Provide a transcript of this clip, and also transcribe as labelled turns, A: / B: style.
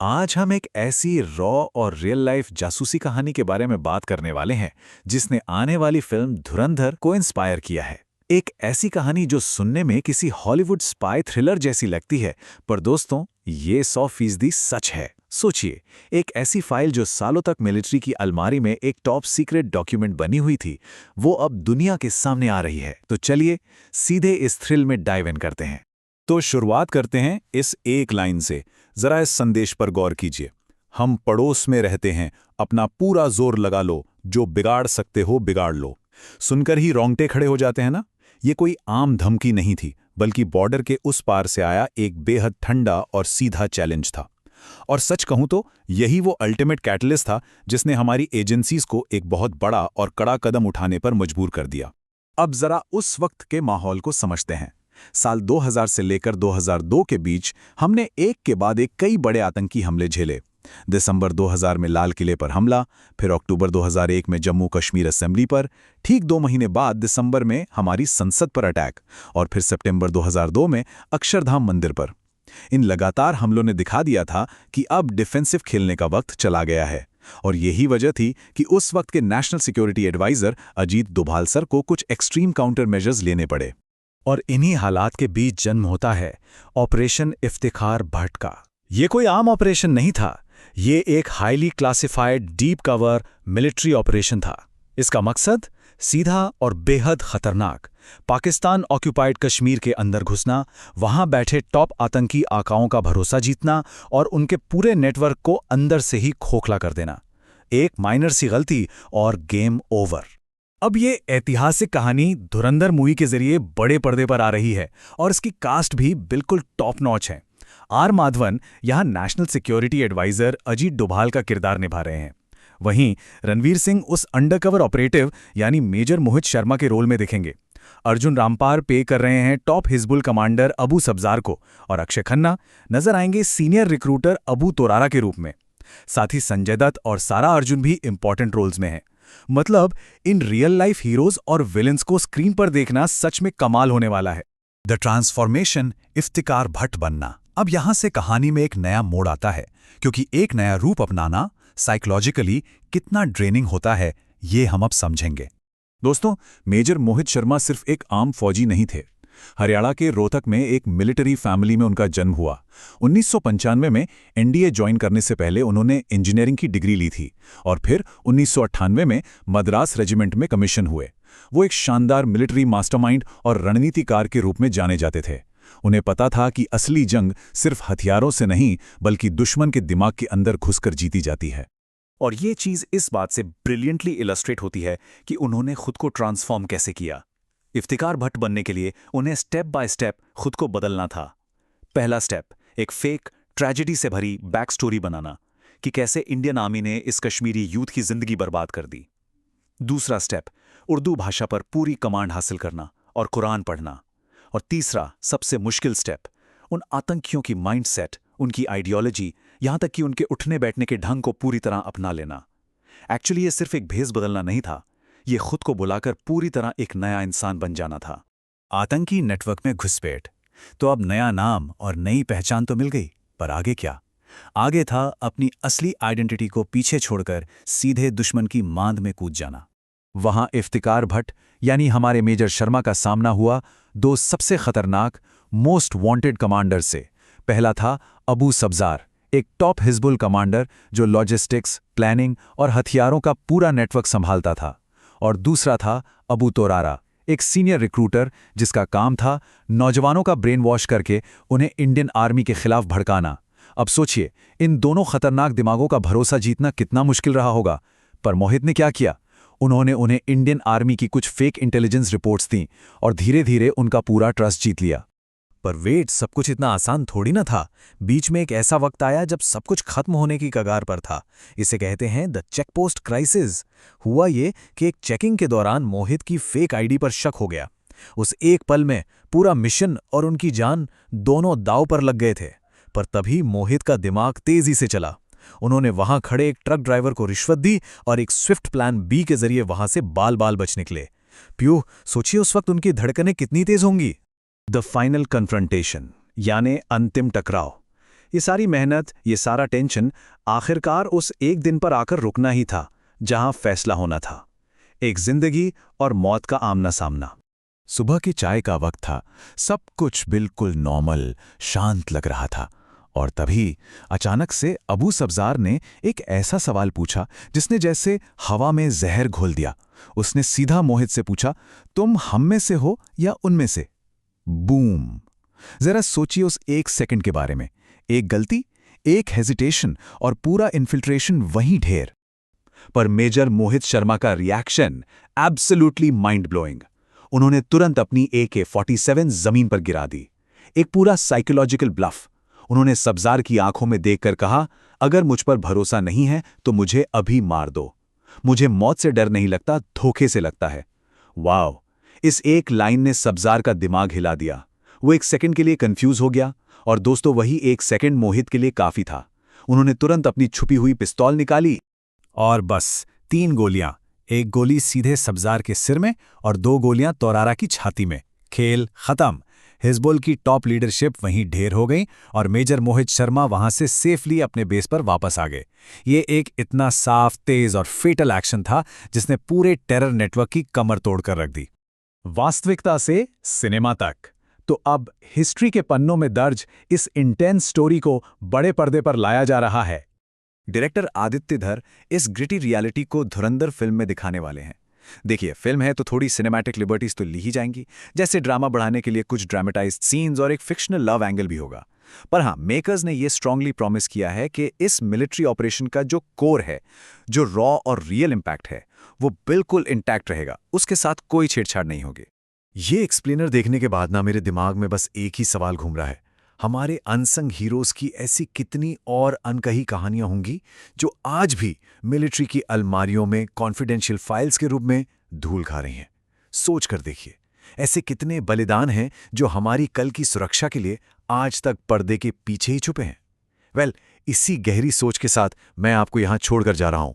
A: आज हम एक ऐसी रॉ और रियल लाइफ जासूसी कहानी के बारे में बात करने वाले हैं जिसने आने वाली फिल्म धुरंधर को इंस्पायर किया है। एक ऐसी कहानी जो सुनने में किसी हॉलीवुड स्पाई थ्रिलर जैसी लगती है, पर दोस्तों ये 100% सच है। सोचिए, एक ऐसी फाइल जो सालों तक मिलिट्री की अलमारी में एक टॉप सीक्रेट डॉक्यूमेंट बनी हुई थी, वो अब दुनिया के सामने आ रही है। तो चलिए सीधे इस थ्रिल में डाइव इन करते हैं। तो शुरुआत करते हैं इस एक लाइन से। जरा इस संदेश पर गौर कीजिए। हम पड़ोस में रहते हैं, अपना पूरा जोर लगा लो, जो बिगाड़ सकते हो बिगाड़ लो। सुनकर ही रोंगटे खड़े हो जाते हैं ना? ये कोई आम धमकी नहीं थी, बल्कि बॉर्डर के उस पार से आया एक बेहद ठंडा और सीधा चैलेंज था। और सच कहूं तो यही वो अल्टीमेट कैटलिस्ट था जिसने हमारी एजेंसीज को एक बहुत बड़ा और कड़ा कदम उठाने पर मजबूर कर दिया। अब जरा उस वक्त के माहौल को समझते हैं। साल 2000 से लेकर 2002 के बीच हमने एक के बाद एक कई बड़े आतंकी हमले झेले। दिसंबर 2000 में लाल किले पर हमला, फिर अक्टूबर 2001 में जम्मू कश्मीर असेंबली पर, ठीक 2 महीने बाद दिसंबर में हमारी संसद पर अटैक, और फिर सितंबर 2002 में अक्षरधाम मंदिर पर। इन लगातार हमलों ने दिखा दिया था कि अब डिफेंसिव खेलने का वक्त चला गया है। और यही वजह थी कि उस वक्त के national security adviser Ajit Doval sir को कुछ एक्सट्रीम काउंटर मेजर्स लेने पड़े। और इन्हीं हालात के बीच जन्म होता है ऑपरेशन इफ्तिखार भट्ट का। ये कोई आम ऑपरेशन नहीं था, ये एक highly classified deep cover military operation था। इसका मकसद सीधा और बेहद खतरनाक पाकिस्तान ऑक्यूपाइड कश्मीर के अंदर घुसना, वहां बैठे टॉप आतंकी आकाओं का भरोसा जीतना और उनके पूरे नेटवर्क को अंदर से ही खोखला कर देना। एक माइनर सी गलती और गेम ओवर। अब ये ऐतिहासिक कहानी धुरंधर मूवी के जरिए बड़े पर्दे पर आ रही है और इसकी कास्ट भी बिल्कुल टॉप नॉच है। आर माधवन यहाँ national security adviser Ajit Doval का किरदार निभा रहे हैं। वहीं रणवीर सिंह उस अंडरकवर ऑपरेटिव यानी मेजर मोहित शर्मा के रोल में दिखेंगे। अर्जुन रामपाल पे कर रहे हैं टॉप हिजबुल कमांडर अबू सब्जार को, और अक्षय खन्ना नजर आएंगे सीनियर रिक्रूटर अबू तोरारा के रूप में। साथ ही संजय दत्त और सारा अर्जुन भी इंपॉर्टेंट रोल्स में हैं। मतलब इन रियल लाइफ हीरोज और विलेंस को स्क्रीन पर देखना सच में कमाल होने वाला है। द ट्रांसफॉर्मेशन, इफ्तिकार भट्ट बनना। अब यहां से कहानी में एक नया मोड़ आता है, क्योंकि एक नया रूप अपनाना साइकोलॉजिकली कितना ड्रेनिंग होता है, ये हम अब समझेंगे। दोस्तों, मेजर मोहित शर्मा सिर्फ एक आम फौजी नहीं थे। हरियाणा के रोहतक में एक मिलिट्री फैमिली में उनका जन्म हुआ। 1995 में एनडीए ज्वाइन करने से पहले उन्होंने इंजीनियरिंग की डिग्री ली थी और फिर 1998 में मद्रास रेजिमेंट में कमीशन हुए। वो एक शानदार मिलिट्री मास्टरमाइंड और रणनीतिकार के रूप में जाने जाते थे। उन्हें पता था कि असली जंग सिर्फ हथियारों से नहीं, बल्कि दुश्मन के दिमाग के अंदर घुसकर जीती जाती है। और ये चीज इस बात से ब्रिलियंटली इलस्ट्रेट होती है कि उन्होंने खुद को ट्रांसफॉर्म कैसे किया। इफ्तिकार भट्ट बनने के लिए उन्हें स्टेप बाय स्टेप खुद को बदलना था। पहला स्टेप, एक फेक ट्रेजेडी से भरी बैक स्टोरी बनाना कि कैसे इंडियन आर्मी ने इस कश्मीरी यूथ की जिंदगी बर्बाद कर दी। दूसरा स्टेप, उर्दू भाषा पर पूरी कमांड हासिल करना और कुरान पढ़ना। और तीसरा सबसे मुश्किल स्टेप, उन आतंकियों की माइंडसेट, उनकी आइडियोलॉजी, यहां तक कि उनके उठने बैठने के ढंग को पूरी तरह अपना लेना। एक्चुअली ये सिर्फ एक भेस बदलना नहीं था, ये खुद को बुलाकर पूरी तरह एक नया इंसान बन जाना था। आतंकी नेटवर्क में घुसपैठ, तो अब नया नाम और नई पहचान तो मिल गई, पर आगे क्या? आगे था अपनी असली आइडेंटिटी को पीछे छोड़कर सीधे दुश्मन की मांद में कूद जाना। वहां इफ्तिकार भट्ट यानी हमारे मेजर शर्मा का सामना हुआ दो सबसे खतरनाक, मोस्ट वांटेड कमांडर से। पहला था अबू सब्जार, एक टॉप हिजबुल कमांडर जो लॉजिस्टिक्स, प्लानिंग और हथियारों का पूरा नेटवर्क संभालता था। और दूसरा था अबू तोरारा, एक सीनियर रिक्रूटर जिसका काम था नौजवानों का ब्रेन वॉश करके उन्हें इंडियन आर्मी के खिलाफ भड़काना। अब सोचिए, इन दोनों खतरनाक दिमागों का भरोसा जीतना कितना मुश्किल रहा होगा। पर मोहित ने क्या किया? उन्होंने उन्हें इंडियन आर्मी की कुछ फेक इंटेलिजेंस रिपोर्ट्स दी और धीरे धीरे उनका पूरा ट्रस्ट जीत लिया। पर वेट, सब कुछ इतना आसान थोड़ी ना था। बीच में एक ऐसा वक्त आया जब सब कुछ खत्म होने की कगार पर था। इसे कहते हैं द चेकपोस्ट क्राइसिस। हुआ ये कि एक चेकिंग के दौरान मोहित की फेक आईडी पर शक हो गया। उस एक पल में पूरा मिशन और उनकी जान दोनों दांव पर लग गए थे। पर तभी मोहित का दिमाग तेजी से चला। उन्होंने वहां खड़े एक ट्रक ड्राइवर को रिश्वत दी और एक स्विफ्ट प्लान बी के जरिए वहां से बाल बाल बच निकले। प्यू, सोचिए उस वक्त उनकी धड़कनें कितनी तेज होंगी। द फाइनल कन्फ्रंटेशन, यानी अंतिम टकराव।
B: ये सारी मेहनत, ये सारा टेंशन आखिरकार उस एक दिन पर आकर रुकना ही था जहां फैसला होना था। एक जिंदगी और मौत का आमना सामना।
A: सुबह की चाय का वक्त था। सब कुछ बिल्कुल नॉर्मल, शांत लग रहा था। और तभी अचानक से अबू सब्जार ने एक ऐसा सवाल पूछा जिसने जैसे हवा में जहर घोल दिया। उसने सीधा मोहित से पूछा, तुम हम में से हो या उनमें से? बूम! जरा सोचिए उस एक सेकंड के बारे में। एक गलती, एक हेजिटेशन और पूरा इन्फिल्ट्रेशन वहीं ढेर। पर मेजर मोहित शर्मा का रिएक्शन एब्सोल्युटली माइंड ब्लोइंग। उन्होंने तुरंत अपनी AK-47 जमीन पर गिरा दी। एक पूरा साइकोलॉजिकल ब्लफ। उन्होंने सब्जार की आंखों में देखकर कहा, अगर मुझ पर भरोसा नहीं है तो मुझे अभी मार दो। मुझे मौत से डर नहीं लगता, धोखे से लगता है। वाओ! इस एक लाइन ने सब्जार का दिमाग हिला दिया। वो एक सेकंड के लिए कंफ्यूज हो गया, और दोस्तों वही एक सेकंड मोहित के लिए काफी था। उन्होंने तुरंत अपनी छुपी हुई पिस्तौल निकाली और बस 3 गोलियां। एक गोली सीधे सब्जार के सिर में और 2 गोलियां तोरारा की छाती में। खेल खत्म। हिजबुल की टॉप लीडरशिप वहीं ढेर हो गई और मेजर मोहित शर्मा वहां से सेफली अपने बेस पर वापस आ गए। ये एक इतना साफ, तेज और फेटल एक्शन था जिसने पूरे टेरर नेटवर्क की कमर तोड़कर रख दी। वास्तविकता से सिनेमा तक। तो अब हिस्ट्री के पन्नों में दर्ज इस इंटेंस स्टोरी को बड़े पर्दे पर लाया जा रहा है। डायरेक्टर आदित्य धर इस ग्रिटी रियलिटी को धुरंधर फिल्म में दिखाने वाले हैं। देखिए, फिल्म है तो थोड़ी सिनेमैटिक लिबर्टीज तो ली ही जाएंगी, जैसे ड्रामा बढ़ाने के लिए कुछ ड्रामेटाइज्ड सीन्स और एक फिक्शनल लव एंगल भी होगा। पर हाँ, मेकर्स ने यह स्ट्रांगली प्रॉमिस किया है कि इस मिलिट्री ऑपरेशन का जो कोर है, जो रॉ और रियल इंपैक्ट है, वो बिल्कुल इंटैक्ट रहेगा। उसके साथ कोई छेड़छाड़ नहीं होगी। ये एक्सप्लेनर देखने के बाद ना मेरे दिमाग में बस एक ही सवाल घूम रहा है। हमारे अनसंग हीरोज की ऐसी कितनी और अनकही कहानियां होंगी जो आज भी मिलिट्री की अलमारियों में कॉन्फिडेंशियल फाइल्स के रूप में धूल खा रही हैं। सोच कर देखिए, ऐसे कितने बलिदान हैं जो हमारी कल की सुरक्षा के लिए आज तक पर्दे के पीछे ही छुपे हैं। इसी गहरी सोच के साथ मैं आपको यहां छोड़कर जा रहा हूं।